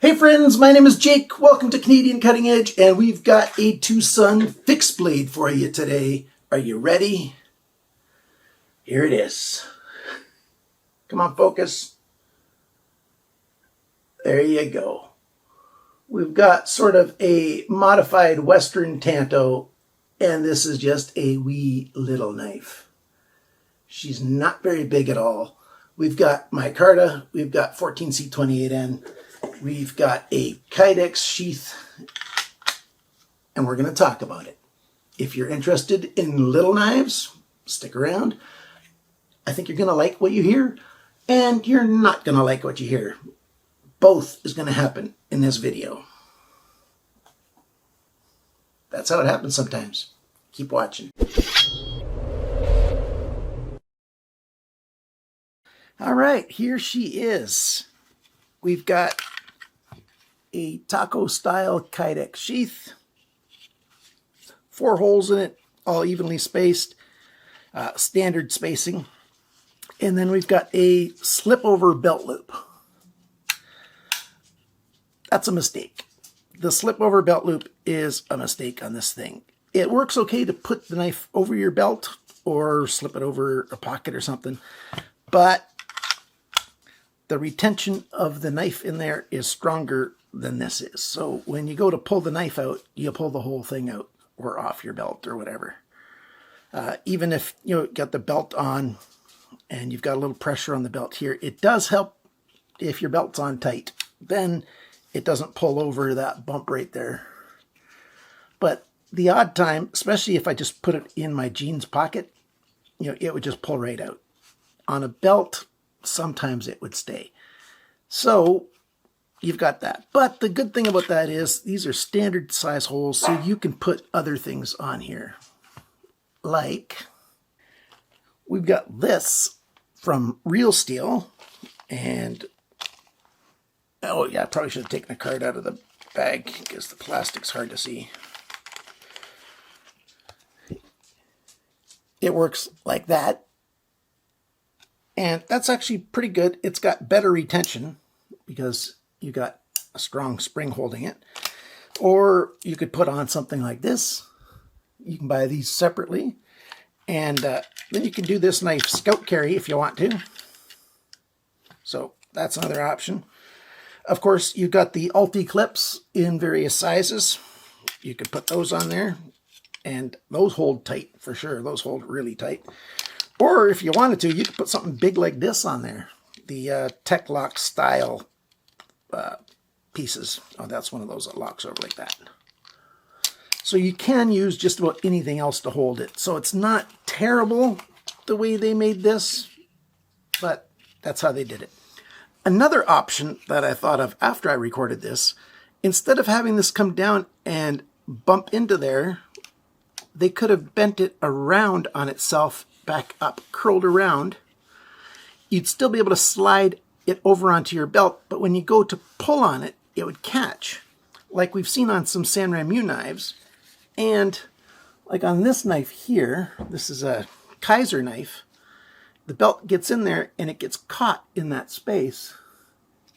Hey friends, my name is Jake. Welcome to Canadian Cutting Edge, and we've got a TwoSun fixed blade for you today. Are you ready? Here it is. Come on, focus. There you go. We've got sort of a modified Western Tanto, and this is just a wee little knife. She's not very big at all. We've got micarta, we've got 14C28N, we've got a Kydex sheath, and we're going to talk about it. If you're interested in little knives, stick around. I think you're going to like what you hear, and you're not going to like what you hear. Both is going to happen in this video. That's how it happens sometimes. Keep watching. All right, here she is. We've got a taco style Kydex sheath, 4 holes in it, all evenly spaced, standard spacing. And then we've got a slip over belt loop. That's a mistake. The slip over belt loop is a mistake on this thing. It works okay to put the knife over your belt or slip it over a pocket or something, but the retention of the knife in there is stronger than this is. So when you go to pull the knife out, you pull the whole thing out or off your belt or whatever. Even if you got the belt on and you've got a little pressure on the belt here, it does help if your belt's on tight. Then it doesn't pull over that bump right there. But the odd time, especially if I just put it in my jeans pocket, it would just pull right out. On a belt, sometimes it would stay. So you've got that. But the good thing about that is these are standard size holes, so you can put other things on here. Like, we've got this from Real Steel, and oh yeah, I probably should have taken the card out of the bag because the plastic's hard to see. It works like that. And that's actually pretty good. It's got better retention because you got a strong spring holding it. Or you could put on something like this. You can buy these separately. And then you can do this knife scout carry if you want to. So that's another option. Of course, you've got the Ulti clips in various sizes. You could put those on there. And those hold tight for sure. Those hold really tight. Or if you wanted to, you could put something big like this on there. The Tech Lock style pieces. Oh, that's one of those that locks over like that. So you can use just about anything else to hold it. So it's not terrible the way they made this, but that's how they did it. Another option that I thought of after I recorded this, instead of having this come down and bump into there, they could have bent it around on itself, back up, curled around. You'd still be able to slide it over onto your belt, but when you go to pull on it, it would catch, like we've seen on some San Ramu knives. And like on this knife here, this is a Kaiser knife, the belt gets in there and it gets caught in that space.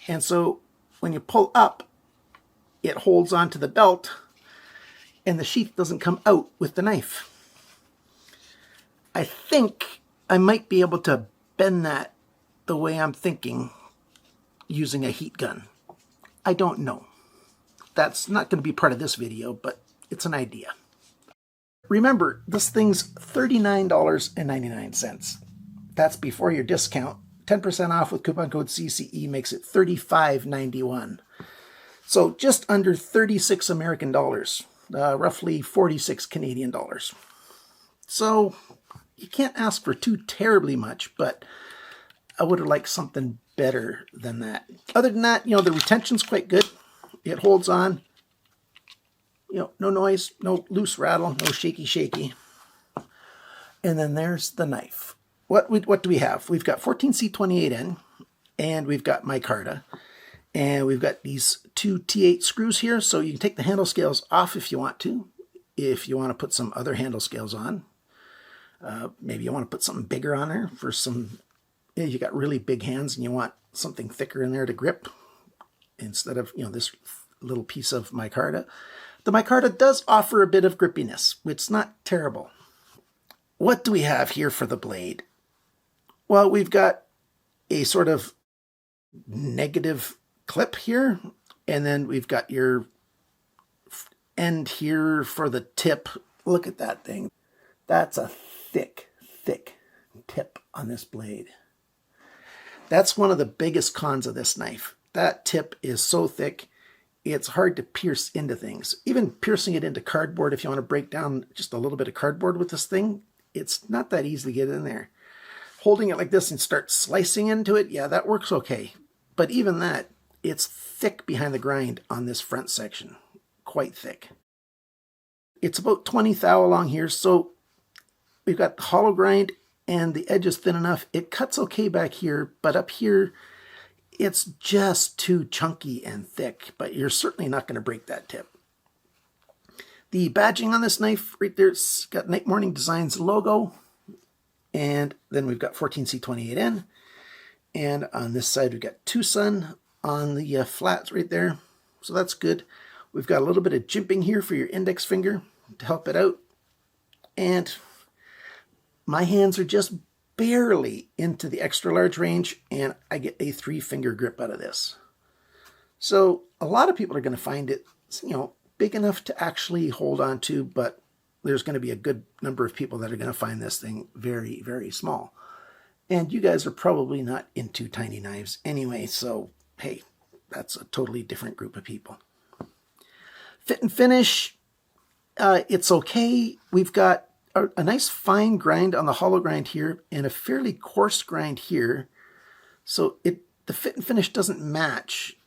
And so when you pull up, it holds onto the belt and the sheath doesn't come out with the knife. I think I might be able to bend that the way I'm thinking using a heat gun. I don't know. That's not going to be part of this video, but it's an idea. Remember, this thing's $39.99. That's before your discount. 10% off with coupon code CCE makes it $35.91. So just under 36 American dollars, roughly 46 Canadian dollars. So you can't ask for too terribly much, but I would have liked something better than that. Other than that, the retention's quite good. It holds on. No noise, no loose rattle, no shaky. And then there's the knife. What do we have? We've got 14C28N, and we've got micarta, and we've got these 2 T8 screws here, so you can take the handle scales off if you want to. If you want to put some other handle scales on. Maybe you want to put something bigger on there for some, you got really big hands and you want something thicker in there to grip. instead of, this little piece of micarta. The micarta does offer a bit of grippiness, which is not terrible. What do we have here for the blade? Well, we've got a sort of negative clip here, and then we've got your end here for the tip. Look at that thing. That's a thick, thick tip on this blade. That's one of the biggest cons of this knife. That tip is so thick, it's hard to pierce into things. Even piercing it into cardboard, if you want to break down just a little bit of cardboard with this thing, it's not that easy to get in there. Holding it like this and start slicing into it, yeah, that works okay. But even that, it's thick behind the grind on this front section. Quite thick. It's about 20 thou along here, so we've got hollow grind and the edge is thin enough. It cuts okay back here, but up here, it's just too chunky and thick, but you're certainly not going to break that tip. The badging on this knife right there, it's got Night Morning Designs logo, and then we've got 14C28N, and on this side we've got TwoSun on the flats right there, so that's good. We've got a little bit of jimping here for your index finger to help it out, and my hands are just barely into the extra large range, and I get a 3-finger grip out of this. So a lot of people are going to find it, big enough to actually hold on to, but there's going to be a good number of people that are going to find this thing very, very small. And you guys are probably not into tiny knives anyway, so hey, that's a totally different group of people. Fit and finish, it's okay. We've got a nice fine grind on the hollow grind here and a fairly coarse grind here, so the fit and finish doesn't match.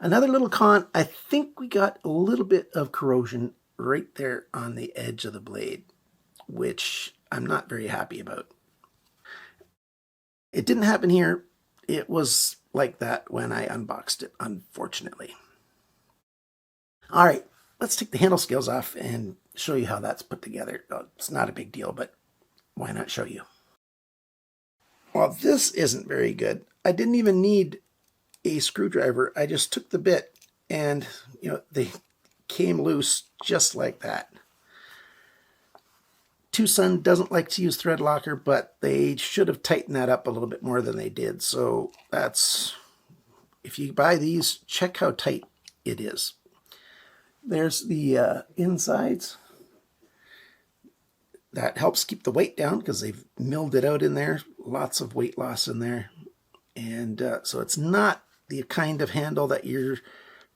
Another little con, I think we got a little bit of corrosion right there on the edge of the blade, which I'm not very happy about. It didn't happen here. It was like that when I unboxed it, unfortunately. All right, let's take the handle scales off and show you how that's put together. It's not a big deal, but why not show you? Well, this isn't very good. I didn't even need a screwdriver. I just took the bit and, they came loose just like that. TwoSun doesn't like to use thread locker, but they should have tightened that up a little bit more than they did. So that's, if you buy these, check how tight it is. There's the insides. That helps keep the weight down because they've milled it out in there. Lots of weight loss in there. And so it's not the kind of handle that you're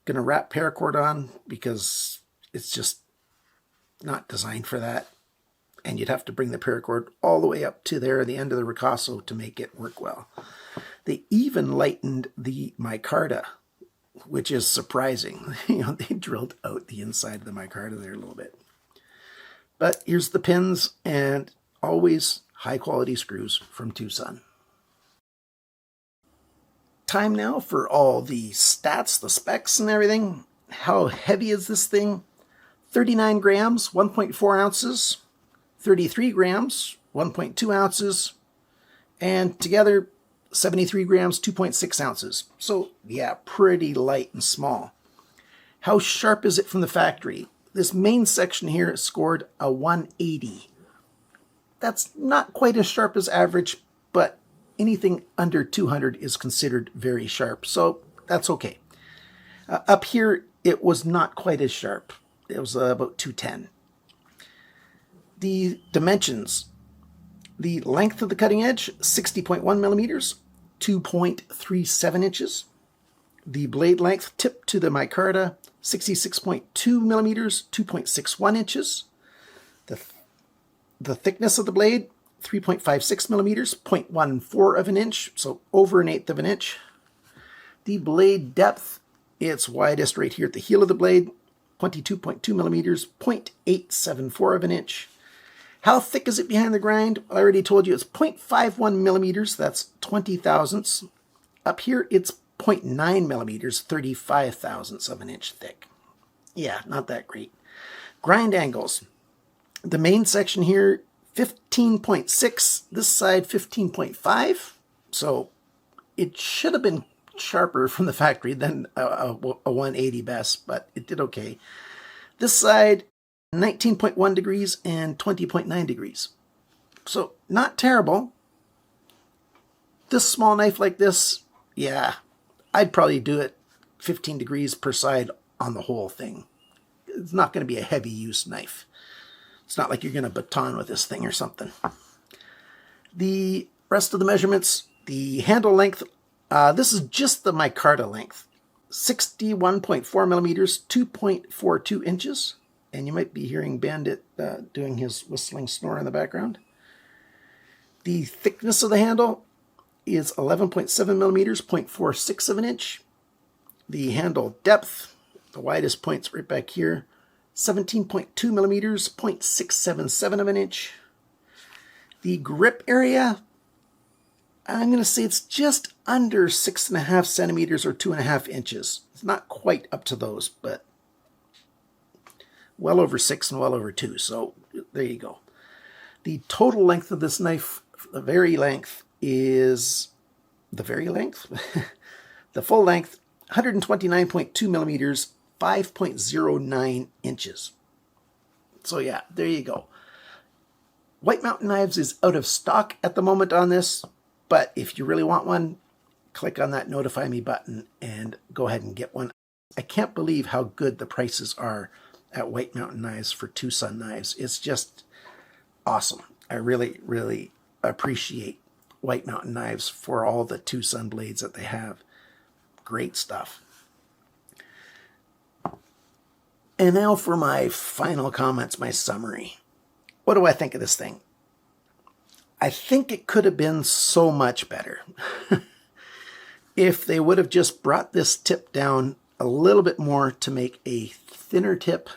going to wrap paracord on, because it's just not designed for that. And you'd have to bring the paracord all the way up to there at the end of the ricasso to make it work well. They even lightened the micarta, which is surprising. They drilled out the inside of the micarta there a little bit. But here's the pins, and always high quality screws from TwoSun. Time now for all the stats, the specs and everything. How heavy is this thing? 39 grams, 1.4 ounces, 33 grams, 1.2 ounces, and together 73 grams, 2.6 ounces. So yeah, pretty light and small. How sharp is it from the factory? This main section here scored a 180. That's not quite as sharp as average, but anything under 200 is considered very sharp, so that's okay. Up here, it was not quite as sharp. It was about 210. The dimensions. The length of the cutting edge, 60.1 millimeters, 2.37 inches. The blade length tip to the micarta, 66.2 millimeters, 2.61 inches. The thickness of the blade, 3.56 millimeters, 0.14 of an inch, so over 1/8 of an inch. The blade depth, it's widest right here at the heel of the blade, 22.2 millimeters, 0.874 of an inch. How thick is it behind the grind? I already told you it's 0.51 millimeters, that's 20 thousandths. Up here, it's 0.9 millimeters, 35 thousandths of an inch thick. Yeah, not that great. Grind angles. The main section here, 15.6, this side 15.5. So it should have been sharper from the factory than a 180 best, but it did okay. This side, 19.1 degrees and 20.9 degrees. So not terrible. This small knife like this, yeah, I'd probably do it 15 degrees per side on the whole thing. It's not going to be a heavy use knife. It's not like you're going to baton with this thing or something. The rest of the measurements, the handle length, this is just the micarta length. 61.4 millimeters, 2.42 inches. And you might be hearing Bandit doing his whistling snore in the background. The thickness of the handle is 11.7 millimeters, 0.46 of an inch. The handle depth, the widest point's right back here, 17.2 millimeters, 0.677 of an inch. The grip area, I'm going to say it's just under 6.5 centimeters or 2.5 inches. It's not quite up to those, but well over 6 and well over 2. So there you go. The total length of this knife, the very length, is the very length? The full length, 129.2 millimeters, 5.09 inches. So yeah, there you go. White Mountain Knives is out of stock at the moment on this, but if you really want one, click on that notify me button and go ahead and get one. I can't believe how good the prices are at White Mountain Knives for TwoSun knives. It's just awesome. I really, really appreciate White Mountain Knives for all the TwoSun blades that they have. Great stuff. And now for my final comments, my summary. What do I think of this thing? I think it could have been so much better. If they would have just brought this tip down a little bit more to make a thinner tip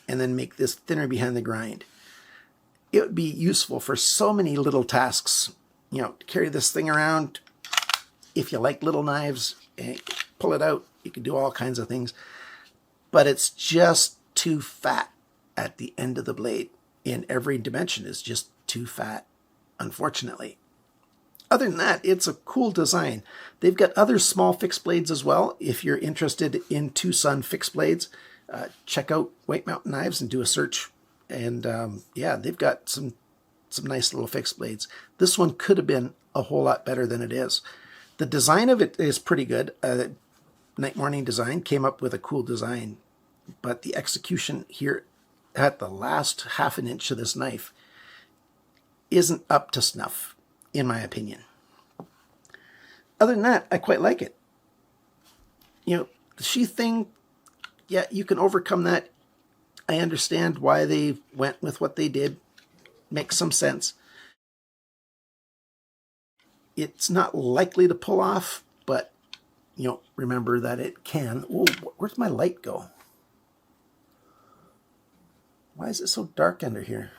and then make this thinner behind the grind. It would be useful for so many little tasks. You know, to carry this thing around. If you like little knives, pull it out. You can do all kinds of things. But it's just too fat at the end of the blade. In every dimension is just too fat, unfortunately. Other than that, it's a cool design. They've got other small fixed blades as well. If you're interested in TwoSun fixed blades, check out White Mountain Knives and do a search. And yeah, they've got some nice little fixed blades. This one could have been a whole lot better than it is. The design of it is pretty good. Night Morning Design came up with a cool design, but the execution here at the last half an inch of this knife isn't up to snuff, in my opinion. Other than that, I quite like it. You know, the sheath thing, yeah, you can overcome that. I understand why they went with what they did. Makes some sense. It's not likely to pull off, but, you know, remember that it can. Oh, where'd my light go? Why is it so dark under here?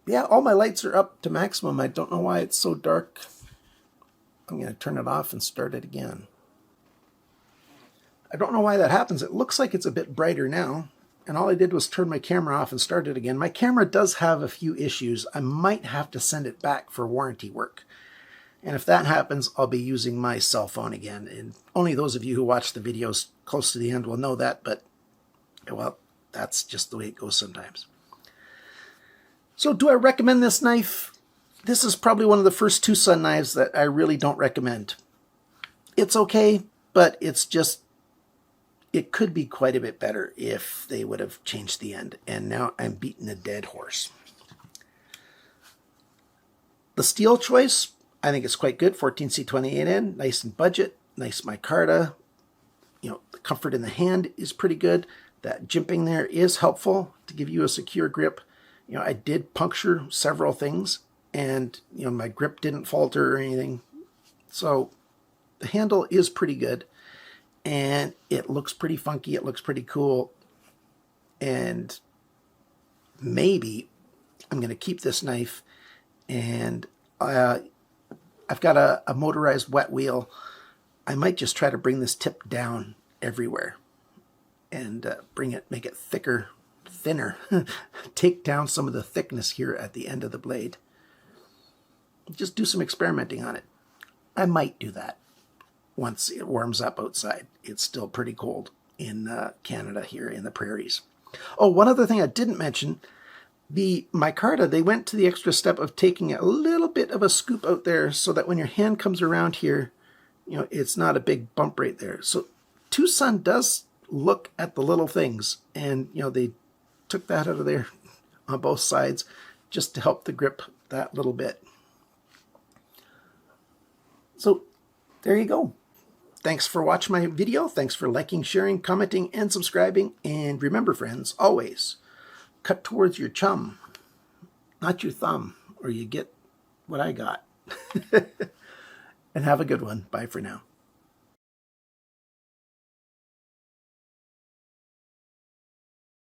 Yeah, all my lights are up to maximum. I don't know why it's so dark. I'm going to turn it off and start it again. I don't know why that happens. It looks like it's a bit brighter now. And all I did was turn my camera off and start it again. My camera does have a few issues. I might have to send it back for warranty work. And if that happens, I'll be using my cell phone again. And only those of you who watch the videos close to the end will know that. But, well, that's just the way it goes sometimes. So do I recommend this knife? This is probably one of the first TwoSun knives that I really don't recommend. It's okay, but it's just, it could be quite a bit better if they would have changed the end. And now I'm beating a dead horse. The steel choice, I think it's quite good. 14C28N, nice and budget, nice micarta. You know, the comfort in the hand is pretty good. That jimping there is helpful to give you a secure grip. You know, I did puncture several things, and, you know, my grip didn't falter or anything. So the handle is pretty good, and it looks pretty funky. It looks pretty cool. And maybe I'm going to keep this knife, and I've got a motorized wet wheel. I might just try to bring this tip down everywhere and make it thicker, thinner, take down some of the thickness here at the end of the blade. Just do some experimenting on it. I might do that once it warms up outside. It's still pretty cold in Canada here in the prairies. Oh, one other thing I didn't mention, the micarta, they went to the extra step of taking a little bit of a scoop out there so that when your hand comes around here, you know, it's not a big bump right there. So TwoSun does look at the little things, and you know, they took that out of there on both sides just to help the grip that little bit. So there you go. Thanks for watching my video. Thanks for liking, sharing, commenting, and subscribing. And remember, friends, always cut towards your chum, not your thumb, or you get what I got. And have a good one. Bye for now.